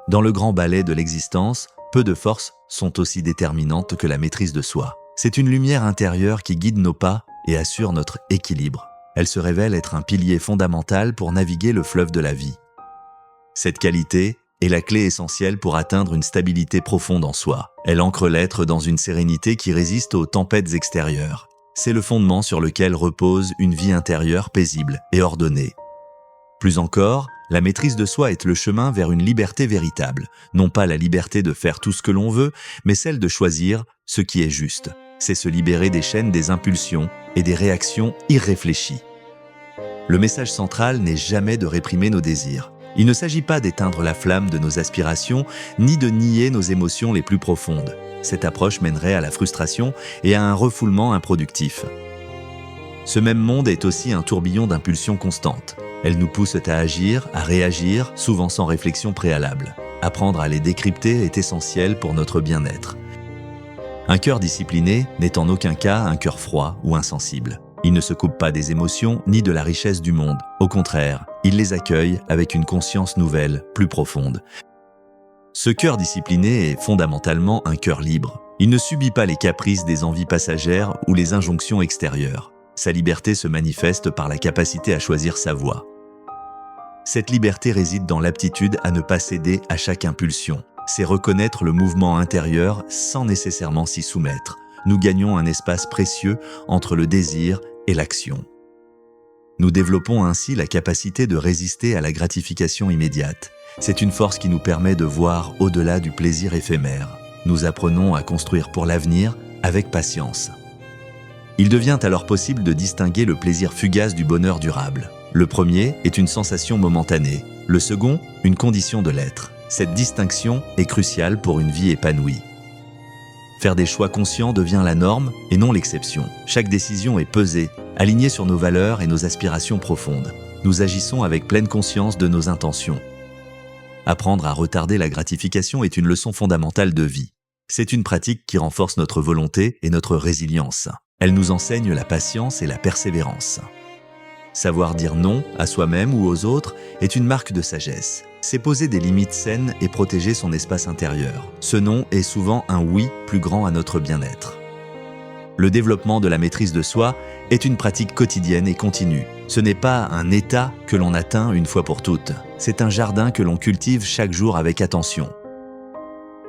Dans le grand ballet de l'existence, peu de forces sont aussi déterminantes que la maîtrise de soi. C'est une lumière intérieure qui guide nos pas et assure notre équilibre. Elle se révèle être un pilier fondamental pour naviguer le fleuve de la vie. Cette qualité est la clé essentielle pour atteindre une stabilité profonde en soi. Elle ancre l'être dans une sérénité qui résiste aux tempêtes extérieures. C'est le fondement sur lequel repose une vie intérieure paisible et ordonnée. Plus encore, la maîtrise de soi est le chemin vers une liberté véritable. Non pas la liberté de faire tout ce que l'on veut, mais celle de choisir ce qui est juste. C'est se libérer des chaînes des impulsions et des réactions irréfléchies. Le message central n'est jamais de réprimer nos désirs. Il ne s'agit pas d'éteindre la flamme de nos aspirations, ni de nier nos émotions les plus profondes. Cette approche mènerait à la frustration et à un refoulement improductif. Ce même monde est aussi un tourbillon d'impulsions constantes. Elles nous poussent à agir, à réagir, souvent sans réflexion préalable. Apprendre à les décrypter est essentiel pour notre bien-être. Un cœur discipliné n'est en aucun cas un cœur froid ou insensible. Il ne se coupe pas des émotions ni de la richesse du monde. Au contraire, il les accueille avec une conscience nouvelle, plus profonde. Ce cœur discipliné est fondamentalement un cœur libre. Il ne subit pas les caprices des envies passagères ou les injonctions extérieures. Sa liberté se manifeste par la capacité à choisir sa voie. Cette liberté réside dans l'aptitude à ne pas céder à chaque impulsion. C'est reconnaître le mouvement intérieur sans nécessairement s'y soumettre. Nous gagnons un espace précieux entre le désir et l'action. Nous développons ainsi la capacité de résister à la gratification immédiate. C'est une force qui nous permet de voir au-delà du plaisir éphémère. Nous apprenons à construire pour l'avenir avec patience. Il devient alors possible de distinguer le plaisir fugace du bonheur durable. Le premier est une sensation momentanée, le second, une condition de l'être. Cette distinction est cruciale pour une vie épanouie. Faire des choix conscients devient la norme et non l'exception. Chaque décision est pesée, alignée sur nos valeurs et nos aspirations profondes. Nous agissons avec pleine conscience de nos intentions. Apprendre à retarder la gratification est une leçon fondamentale de vie. C'est une pratique qui renforce notre volonté et notre résilience. Elle nous enseigne la patience et la persévérance. Savoir dire non à soi-même ou aux autres est une marque de sagesse. C'est poser des limites saines et protéger son espace intérieur. Ce non est souvent un oui plus grand à notre bien-être. Le développement de la maîtrise de soi est une pratique quotidienne et continue. Ce n'est pas un état que l'on atteint une fois pour toutes. C'est un jardin que l'on cultive chaque jour avec attention.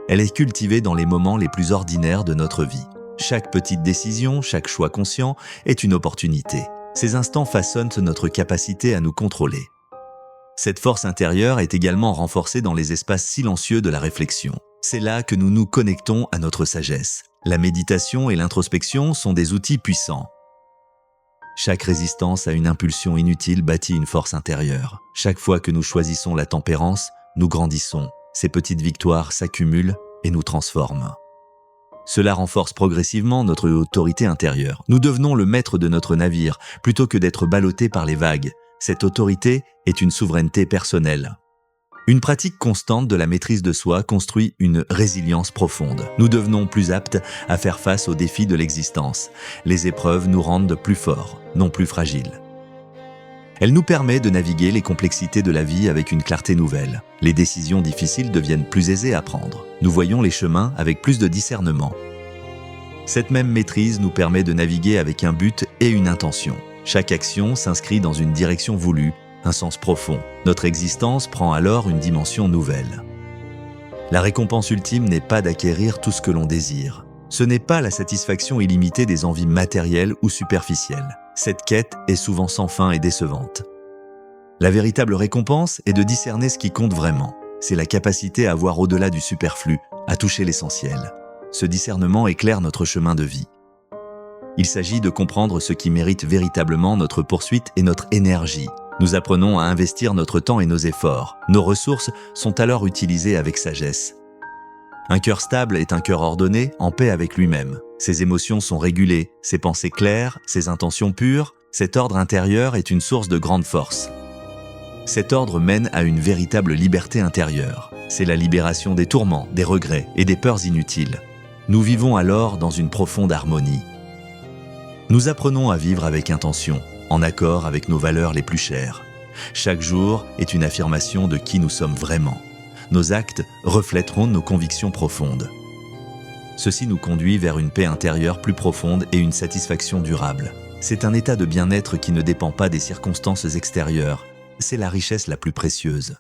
Elle est cultivée dans les moments les plus ordinaires de notre vie. Chaque petite décision, chaque choix conscient est une opportunité. Ces instants façonnent notre capacité à nous contrôler. Cette force intérieure est également renforcée dans les espaces silencieux de la réflexion. C'est là que nous nous connectons à notre sagesse. La méditation et l'introspection sont des outils puissants. Chaque résistance à une impulsion inutile bâtit une force intérieure. Chaque fois que nous choisissons la tempérance, nous grandissons. Ces petites victoires s'accumulent et nous transforment. Cela renforce progressivement notre autorité intérieure. Nous devenons le maître de notre navire, plutôt que d'être ballottés par les vagues. Cette autorité est une souveraineté personnelle. Une pratique constante de la maîtrise de soi construit une résilience profonde. Nous devenons plus aptes à faire face aux défis de l'existence. Les épreuves nous rendent plus forts, non plus fragiles. Elle nous permet de naviguer les complexités de la vie avec une clarté nouvelle. Les décisions difficiles deviennent plus aisées à prendre. Nous voyons les chemins avec plus de discernement. Cette même maîtrise nous permet de naviguer avec un but et une intention. Chaque action s'inscrit dans une direction voulue, un sens profond. Notre existence prend alors une dimension nouvelle. La récompense ultime n'est pas d'acquérir tout ce que l'on désire. Ce n'est pas la satisfaction illimitée des envies matérielles ou superficielles. Cette quête est souvent sans fin et décevante. La véritable récompense est de discerner ce qui compte vraiment. C'est la capacité à voir au-delà du superflu, à toucher l'essentiel. Ce discernement éclaire notre chemin de vie. Il s'agit de comprendre ce qui mérite véritablement notre poursuite et notre énergie. Nous apprenons à investir notre temps et nos efforts. Nos ressources sont alors utilisées avec sagesse. Un cœur stable est un cœur ordonné, en paix avec lui-même. Ses émotions sont régulées, ses pensées claires, ses intentions pures. Cet ordre intérieur est une source de grande force. Cet ordre mène à une véritable liberté intérieure. C'est la libération des tourments, des regrets et des peurs inutiles. Nous vivons alors dans une profonde harmonie. Nous apprenons à vivre avec intention, en accord avec nos valeurs les plus chères. Chaque jour est une affirmation de qui nous sommes vraiment. nos actes reflèteront nos convictions profondes. Ceci nous conduit vers une paix intérieure plus profonde et une satisfaction durable. C'est un état de bien-être qui ne dépend pas des circonstances extérieures. C'est la richesse la plus précieuse.